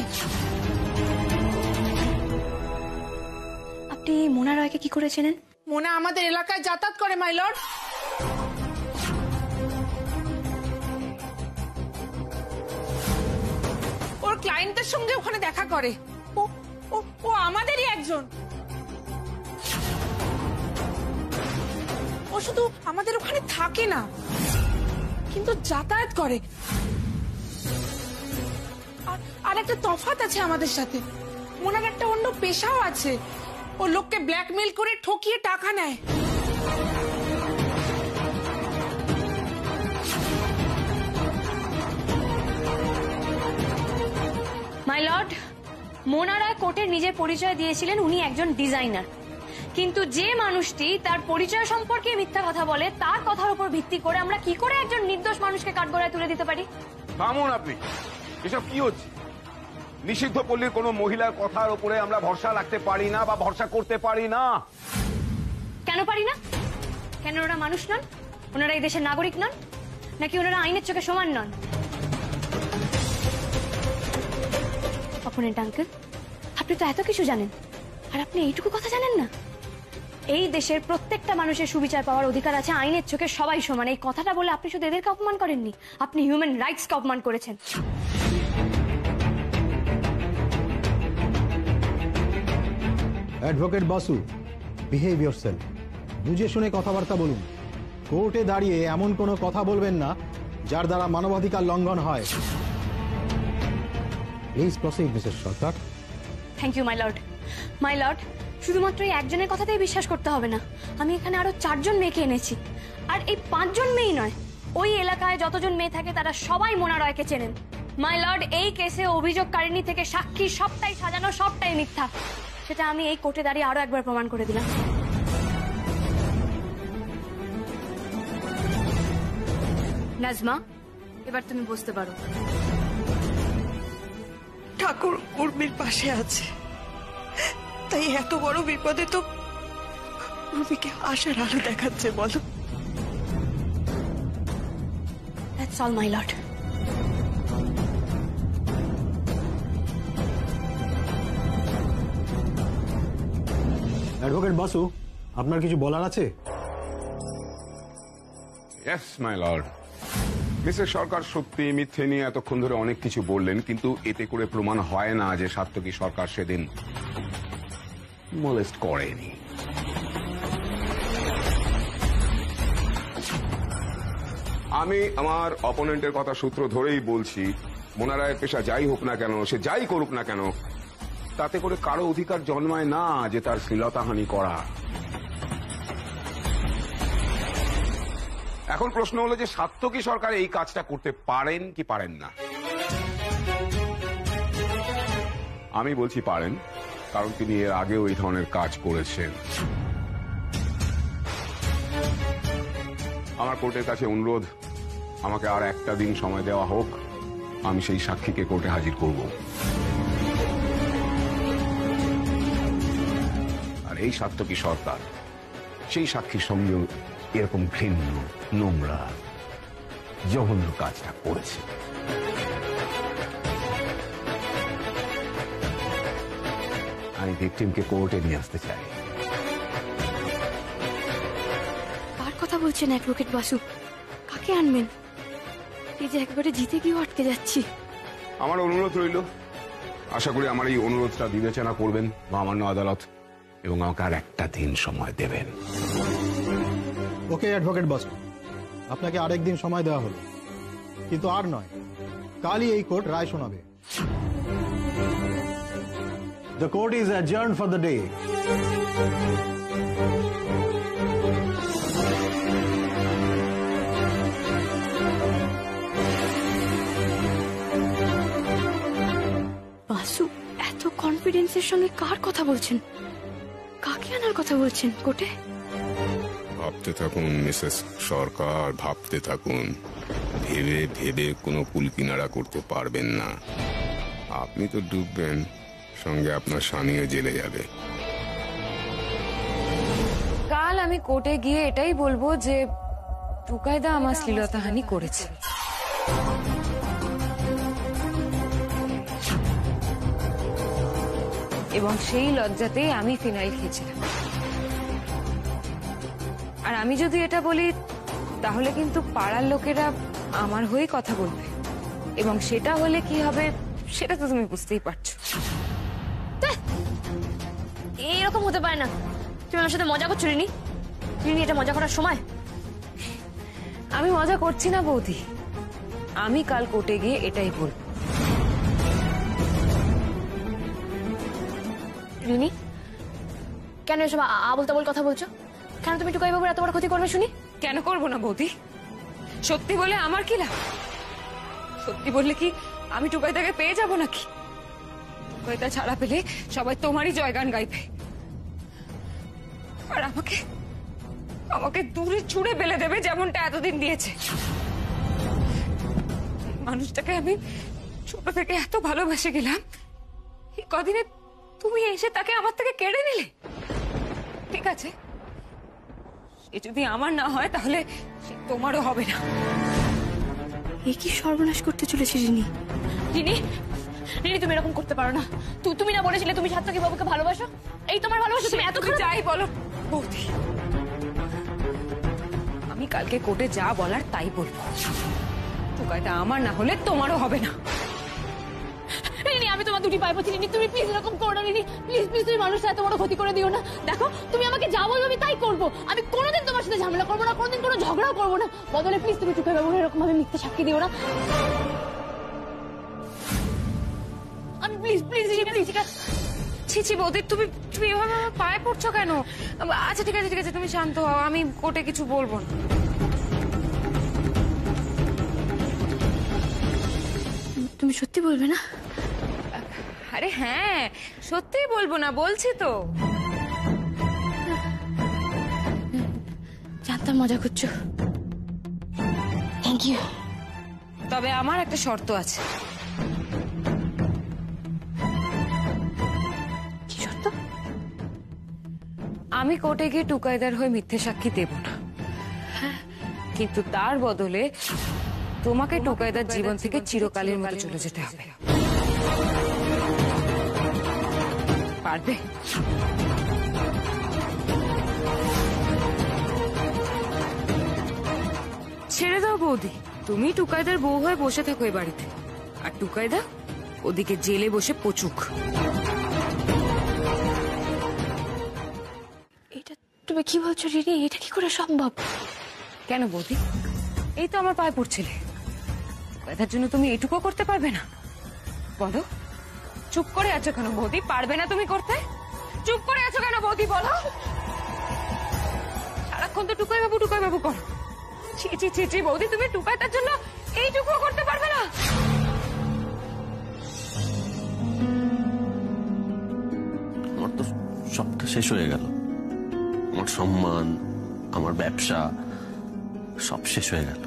আপনি মোনা রয়কে কি করে চেনেন? মোনা আমাদের এলাকায় যাতায়াত করে মাই লর্ড। ওর ক্লায়েন্টের সঙ্গে ওখানে দেখা করে। ও আমাদেরই একজন। ও শুধু আমাদের ওখানে থাকে না, কিন্তু যাতায়াত করে। আর একটা তফাৎ আছে আমাদের সাথে, মোনার একটা অন্য পেশাও আছে। ও লোককে ব্ল্যাকমেল করে ঠকিয়ে টাকা নেয়। মাই লর্ড, মোনা রায় কোর্টের নিজের পরিচয় দিয়েছিলেন উনি একজন ডিজাইনার, কিন্তু যে মানুষটি তার পরিচয় সম্পর্কে মিথ্যা কথা বলে, তার কথার উপর ভিত্তি করে আমরা কি করে একজন নির্দোষ মানুষকে কাঠগড়ায় তুলে দিতে পারি? থামুন আপনি, এসব কি হচ্ছে? নিষিদ্ধ পল্লীর কোনো মহিলার কথার উপরে আমরা ভরসা রাখতে পারি না বা ভরসা করতে পারি না। কেন পারি না? কেন ওরা মানুষ নন? ওনারা এই দেশের নাগরিক নন? নাকি ওনারা আইনের চোখে সমান নন? অপোনেন্ট আঙ্কেল, আপনি তো এত কিছু জানেন, আর আপনি এইটুকু কথা জানেন না? এই দেশের প্রত্যেকটা মানুষের সুবিচার পাওয়ার অধিকার আছে, আইনের চোখে সবাই সমান। এই কথাটা বলে আপনি শুধু এদেরকে অপমান করেননি, আপনি হিউম্যান রাইটসকে অপমান করেছেন। Advocate Basu, behave yourself. বুঝে শুনে কথাবার্তা বলুন। কোর্টে দাঁড়িয়ে এমন কোনো কথা বলবেন না যার দ্বারা মানবাধিকার লঙ্ঘন হয়। Please proceed Mrs Sarkar. Thank you my lord. My lord, শুধুমাত্র এই একজনের কথাতেই বিশ্বাস করতে হবে না, আমি এখানে আরো 4 জন মেয়েকে এনেছি। আর এই 5 জন মেয়েই নয়, ওই এলাকায় যতজন মেয়ে থাকে তারা সবাই মোনা রয়কে চেনেন। মাই লর্ড, এই কেসে অভিযোগকারিণী থেকে সাক্ষী সবটাই সাজানো, সবটাই মিথ্যা। সেটা আমি এই কোর্টে দাঁড়িয়ে আরো একবার প্রমাণ করে দিলাম। নাজমা, এবার তুমি বুঝতে পারো। ঠাকুর উর্মির পাশে আছে, তাই এত বড় বিপদে তো উর্মিকে আশার আলো দেখাচ্ছে। বলো, that's all my lord. Advocate Basu, আপনার কিছু বলার আছে? Yes my lord. মিসেস সরকার সত্যি মিথ্যে নিয়ে এতক্ষণ ধরে অনেক কিছু বললেন, কিন্তু এতে করে প্রমাণ হয় না যে সাত্তকী সরকার সেদিন মোলেস্ট করেনি। আমি আমার অপোনেন্টের কথা সূত্র ধরেই বলছি, মোনা রায়ের পেশা যাই হোক না কেন, সে যাই করুক না কেন, তাতে করে কারো অধিকার জন্মায় না যে তার শ্লীলতাহানি করা। এখন প্রশ্ন হলো যে সাত্তকী সরকার এই কাজটা করতে পারেন কি পারেন না? আমি বলছি পারেন, কারণ তিনি এর আগেও এই ধরনের কাজ করেছেন। আমার কোর্টের কাছে অনুরোধ, আমাকে আর একটা দিন সময় দেওয়া হোক, আমি সেই সাক্ষীকে কোর্টে হাজির করব। আর এই সাত্তকী সরকার সেই সাক্ষীর সঙ্গে এরকম ঘৃণ্য, নোংরা, জঘন্য কাজটা করেছে। আমি ভিকটিমকে কোর্টে নিয়ে আসতে চাই। কার কথা বলছেন অ্যাডভোকেট বাসু? কাকে আনবেন? এই যে একবারে জিতে গিয়েও আটকে যাচ্ছি। আমার অনুরোধ রইল, আশা করি আমার এই অনুরোধটা বিবেচনা করবেন মহামান্য আদালত এবং আমাকে আর একটা দিন সময় দেবেন। ওকে অ্যাডভোকেট বাসু, আপনাকে আরেকদিন সময় দেওয়া হলো, কিন্তু আর নয়, কালই এই কোর্ট রায় শোনাবে। The court is adjourned for the day. Basu এত কনফিডেন্সের সঙ্গে কার কথা বলছেন? কাকে আনার কথা বলছেন কোর্টে? ভাবতে থাকুন মিসেস সরকার, ভাবতে থাকুন। ভেবে ভেবে কোনো কুলকিনারা করতে পারবেন না। আপনি তো ডুববেন, সঙ্গে আপনার স্বামীও জেলে যাবে। কাল আমি কোর্টে গিয়ে এটাই বলবো যে টুকাইদা আমার শ্লীলতাহানি করেছে। এবং সেই লজ্জাতেই আমি ফিনাইল খেয়েছিলাম। আর আমি যদি এটা বলি তাহলে কিন্তু পাড়ার লোকেরা আমার হয়ে কথা বলবে, এবং সেটা হলে কি হবে সেটা তো তুমি বুঝতেই পারছো। এইরকম হতে পারে না। তুমি আমার সাথে মজা করছো রিনি? রিনি, এটা মজা করার সময়? আমি মজা করছি না বৌদি, আমি কাল কোর্টে গিয়ে এটাই বলবো। রিনি, কেন এসব আবল তাবল কথা বলছো? কেন তুমি টুকাই বাবুর এত বড় ক্ষতি করবে শুনি? কেন করবো না বৌদি? সত্যি বলে আমার কি লাভ? সত্যি বললে কি আমি টুকাইদাকে পেয়ে যাব নাকি? টুকাইদা ছাড়া পেলে সবাই তোমারই জয়গান গাইবে, আর আমাকে আমাকে দূরে ছুঁড়ে ফেলে দেবে, যেমনটা এতদিন দিয়েছে। মানুষটাকে আমি ছোট থেকে এত ভালোবেসে গেলাম, এই কদিনে তুমি এসে তাকে আমার থেকে কেড়ে নিলে। ঠিক আছে, এ যদি আমার না হয় তাহলে তোমারও হবে না। এ কি সর্বনাশ করতে চলেছে রিনি? রিনি, রিনি, তুমি এরকম করতে পারো না। তুমি না বলেছিলে তুমি সাত্তকী বাবুকে ভালোবাসো? এই তোমার ভালোবাসা? তুমি এত যাই বলো বৌদি, আমি কালকে কোর্টে যা বলার তাই বলবো। টুকাইদা আমার না হলে তোমারও হবে না। রিনি, আমি তোমার দুটি পায়ে পড়ছি। রিনি, তুমি প্লিজ এরকম করো না। রিনি, প্লিজ প্লিজ, তুমি মানুষটা এত বড় ক্ষতি করে দিও না। দেখো, তুমি আমাকে যা বলবে আমি তাই করবো। আমি কোনোদিন তোমার সাথে ঝামেলা করবো না, কোনোদিন কোনো ঝগড়াও করবো না। বদলে প্লিজ তুমি টুকাই বাবুর এরকম ভাবে মিথ্যে সাক্ষী দিও না। আমি প্লিজ প্লিজ প্লিজ। ছি ছি বৌদি, তুমি তুমি এভাবে আমার পায়ে পড়ছো কেন? আচ্ছা ঠিক আছে ঠিক আছে, তুমি শান্ত হও, আমি কোর্টে কিছু বলবো না। তুমি সত্যি বলবে না? আরে হ্যাঁ, সত্যিই বলবো না, বলছি তো। জানতাম মজা করছো। Thank you. তবে আমার একটা শর্ত আছে। কি শর্ত? আমি কোর্টে গিয়ে টুকাইদার হয়ে মিথ্যে সাক্ষী দেব না, কিন্তু তার বদলে তোমাকে টুকাইদার জীবন থেকে চিরকালের মতো চলে যেতে হবে। পারবে? ছেড়ে দাও বৌদি, তুমি টুকাইদার বউ হয়ে বসে থাকো এ বাড়িতে, আর টুকাইদা ওদিকে জেলে বসে পচুক। এটা তুমি কি বলছো রিনি? এটা কি করে সম্ভব? কেন বৌদি, এই তো আমার পায়ে পড়ছিলে, টুকাইদার জন্য তুমি এটুকু করতে পারবে না? বলো, চুপ করে আছো কেন বৌদি? পারবে না তুমি করতে? চুপ করে আছো কেন বৌদি বলো? সারাক্ষণ তো টুকাই বাবু করো। ছি ছি ছি ছি বৌদি, তুমি টুকাইদার জন্য এইটুকু করতে পারবে না? আমার তো সবটা শেষ হয়ে গেল, আমার সম্মান, আমার ব্যবসা সব শেষ হয়ে গেল।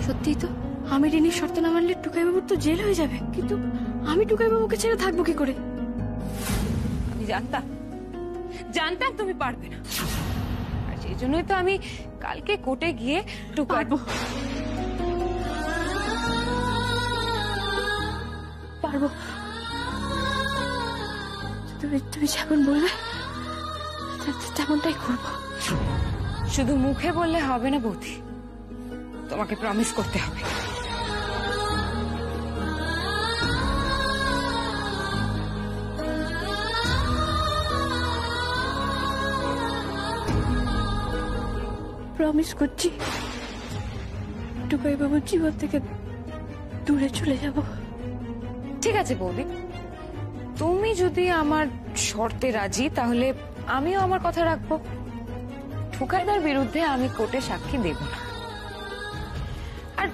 সত্যি তো, আমি রিনির শর্ত না মানলে টুকাইবাবুর তো জেল হয়ে যাবে, কিন্তু আমি টুকাইবাবুকে ছেড়ে থাকবো কি করে? আমি জানতাম তুমি পারবে না, আর সেই জন্যই তো আমি কালকে কোর্টে গিয়ে পারবো। তুমি যেমন বলবে তেমনটাই করবো। শুধু মুখে বললে হবে না বৌদি, তোমাকে প্রমিস করতে হবে। প্রমিস করছি টুকাইবাবুর জীবন থেকে দূরে চলে যাব। ঠিক আছে বৌদি, তুমি যদি আমার শর্তে রাজি তাহলে আমিও আমার কথা রাখবো। টুকাইদার বিরুদ্ধে আমি কোর্টে সাক্ষী দেব না, আর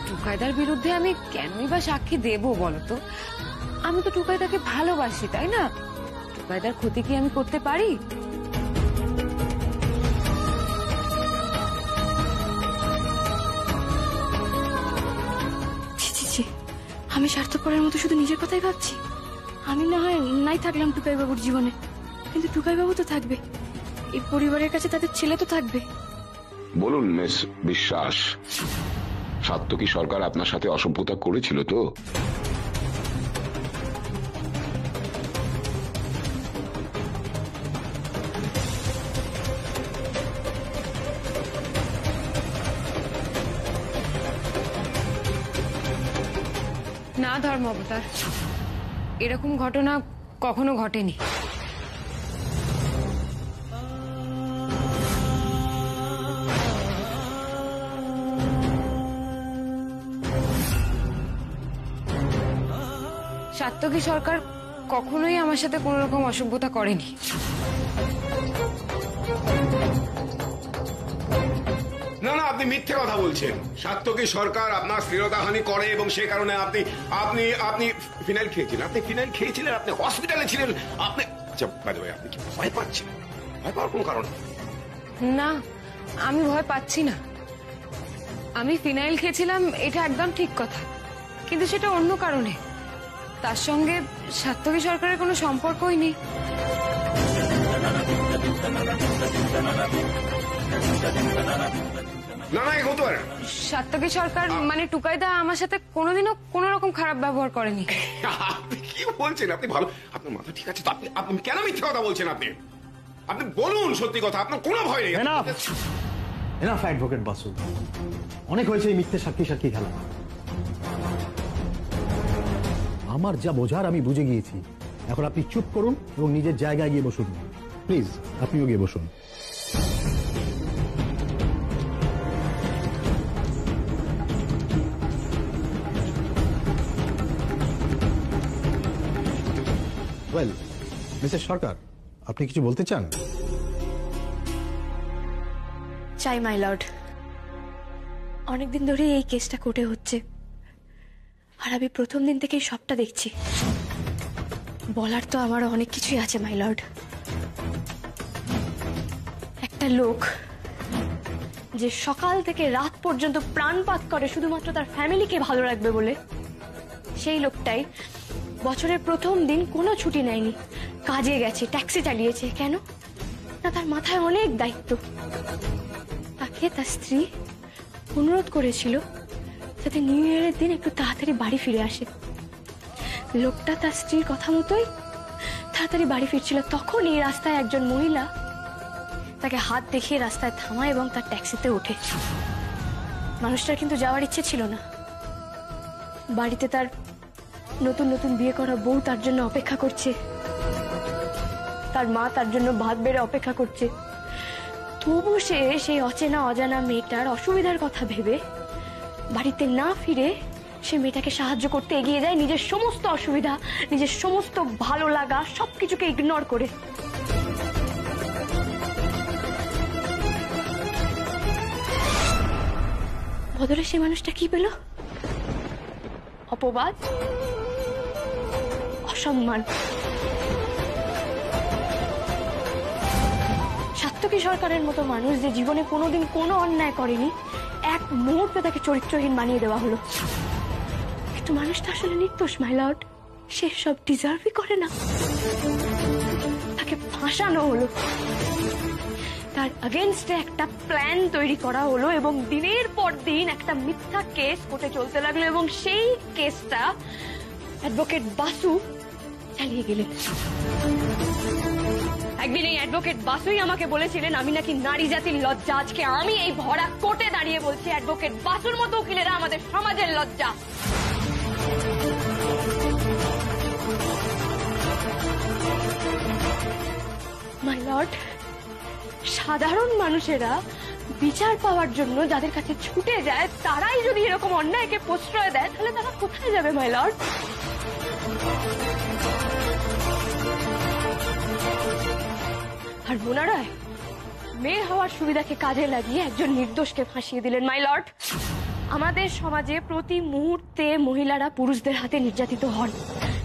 টুকাইদার বিরুদ্ধে আমি কেনই বা সাক্ষী দেব বলতো? আমি তো টুকাইদাকে ভালোবাসি, তাই না? টুকাইদার ক্ষতি কি আমি করতে পারি? আমি স্বার্থপরের মতো শুধু নিজের কথাই ভাবছি। আমি না হয় নাই থাকলাম টুকাইবাবুর জীবনে, কিন্তু টুকাইবাবু তো থাকবে, এই পরিবারের কাছে তাদের ছেলে তো থাকবে। বলুন মিস বিশ্বাস, সাত্তকী সরকার আপনার সাথে অসভ্যতা করেছিল তো? না ধর্ম অবতার, এরকম ঘটনা কখনো ঘটেনি। সাত্তকী সরকার কখনোই আমার সাথে কোনো রকম অসভ্যতা করেনি। না না, আপনি মিথ্যে কথা বলছেন। সাত্তকী সরকার আপনার শ্লীলতাহানি করে এবং সে কারণে আপনি আপনি আপনি ফিনাইল খেয়েছিলেন। আপনি হসপিটালে ছিলেন। আপনি আচ্ছা, আপনি কি ভয় পাচ্ছেন? ভয় পাওয়ার কোনো কারণ না, আমি ভয় পাচ্ছি না। আমি ফিনাইল খেয়েছিলাম, এটা একদম ঠিক কথা, কিন্তু সেটা অন্য কারণে। তার সঙ্গে সাত্তকী সরকারের কোনো সম্পর্কই নেই। না না, হতে পারে। সাত্তকী সরকার মানে টুকাইদা আমার সাথে কোনোদিনও কোনো রকম খারাপ ব্যবহার করেনি। আপনি কি বলছেন? আপনি ভালো, আপনার মাথা ঠিক আছে তো? আপনি কেন মিথ্যে কথা বলছেন? আপনি বলুন সত্যি কথা, আপনার কোনো ভয় নেই। এনাফ অ্যাডভোকেট বাসু, অনেক হয়েছে এই মিথ্যে সাক্ষী খেলা। আমার যা বোঝার আমি বুঝে গিয়েছি। এখন আপনি চুপ করুন এবং নিজের জায়গায় গিয়ে বসুন। প্লিজ আপনিও গিয়ে বসুন। ওয়েল, মিসেস সরকার, আপনি কিছু বলতে চান? চাই মাই লর্ড। অনেকদিন ধরে এই কেসটা কোর্টে হচ্ছে, আর আমি প্রথম দিন থেকেই সবটা দেখছি। বলার তো আমারও অনেক কিছুই আছে মাই লর্ড। একটা লোক যে সকাল থেকে রাত পর্যন্ত প্রাণপাত করে শুধুমাত্র তার ফ্যামিলিকে ভালো রাখবে বলে, সেই লোকটাই বছরের প্রথম দিন কোনো ছুটি নেয়নি, কাজে গেছে, ট্যাক্সি চালিয়েছে। কেন না, তার মাথায় অনেক দায়িত্ব। তাকে তার স্ত্রী অনুরোধ করেছিল যাতে নিউ ইয়ারের দিন একটু তাড়াতাড়ি বাড়ি ফিরে আসে। লোকটা তার স্ত্রীর কথা মতোই তাড়াতাড়ি বাড়ি ফিরছিল। তখন এই রাস্তায় একজন মহিলা তাকে হাত দেখিয়ে রাস্তায় থামায় এবং তার ট্যাক্সিতে ওঠে। মানুষটার কিন্তু যাওয়ার ইচ্ছে ছিল না। বাড়িতে তার নতুন নতুন বিয়ে করা বউ তার জন্য অপেক্ষা করছে, তার মা তার জন্য ভাত বেড়ে অপেক্ষা করছে। তবু সে সেই অচেনা অজানা মেয়েটার অসুবিধার কথা ভেবে বাড়িতে না ফিরে সে মেয়েটাকে সাহায্য করতে এগিয়ে যায়, নিজের সমস্ত অসুবিধা, নিজের সমস্ত ভালো লাগা সবকিছুকে ইগনোর করে। বদলে সে মানুষটা কি পেল? অপবাদ, অসম্মান। সাত্তকী সরকারের মতো মানুষ যে জীবনে কোনোদিন কোনো অন্যায় করেনি, এক মুহূর্তে তাকে চরিত্রহীন বানিয়ে দেওয়া হলো। কিন্তু মানুষটা আসলে নির্দোষ মাই লর্ড, সে সব ডিজার্ভই করে না। তাকে ফাঁসানো হলো, তার এগেইনস্টে একটা প্ল্যান তৈরি করা হলো এবং দিনের পর দিন একটা মিথ্যা কেস কোর্টে চলতে লাগলো এবং সেই কেসটা অ্যাডভোকেট বাসু চালিয়ে গেলেন। একদিন এই অ্যাডভোকেট বাসুই আমাকে বলেছিলেন আমি নাকি নারী জাতির লজ্জা। আজকে আমি এই ভরা কোর্টে দাঁড়িয়ে বলছি অ্যাডভোকেট বাসুর মতো উকিলেরা আমাদের সমাজের লজ্জা। মাই লর্ড, সাধারণ মানুষেরা বিচার পাওয়ার জন্য যাদের কাছে ছুটে যায়, তারাই যদি এরকম অন্যায়কে প্রশ্রয় দেয়, তাহলে তারা কোথায় যাবে মাই লর্ড? আর মোনা রায় মেয়ে হওয়ার সুবিধাকে কাজে লাগিয়ে একজন নির্দোষকে ফাঁসিয়ে দিলেন মাই লর্ড। আমাদের সমাজে প্রতি মুহূর্তে মহিলারা পুরুষদের হাতে নির্যাতিত হন,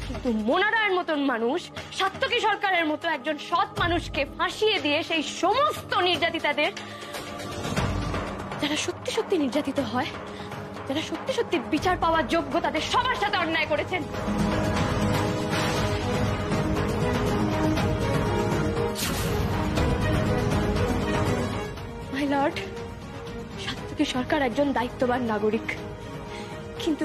কিন্তু মোনা রায়ের মতন মানুষ, সাত্তকী সরকারের মতো একজন সৎ মানুষকে ফাঁসিয়ে দিয়ে সেই সমস্ত নির্যাতিতাদের, যারা সত্যি সত্যি নির্যাতিত হয়, যারা সত্যি সত্যি বিচার পাওয়ার যোগ্য, তাদের সবার সাথে অন্যায় করেছেন। মাই লর্ড, সাত্তকী সরকার একজন দায়িত্ববান নাগরিক, কিন্তু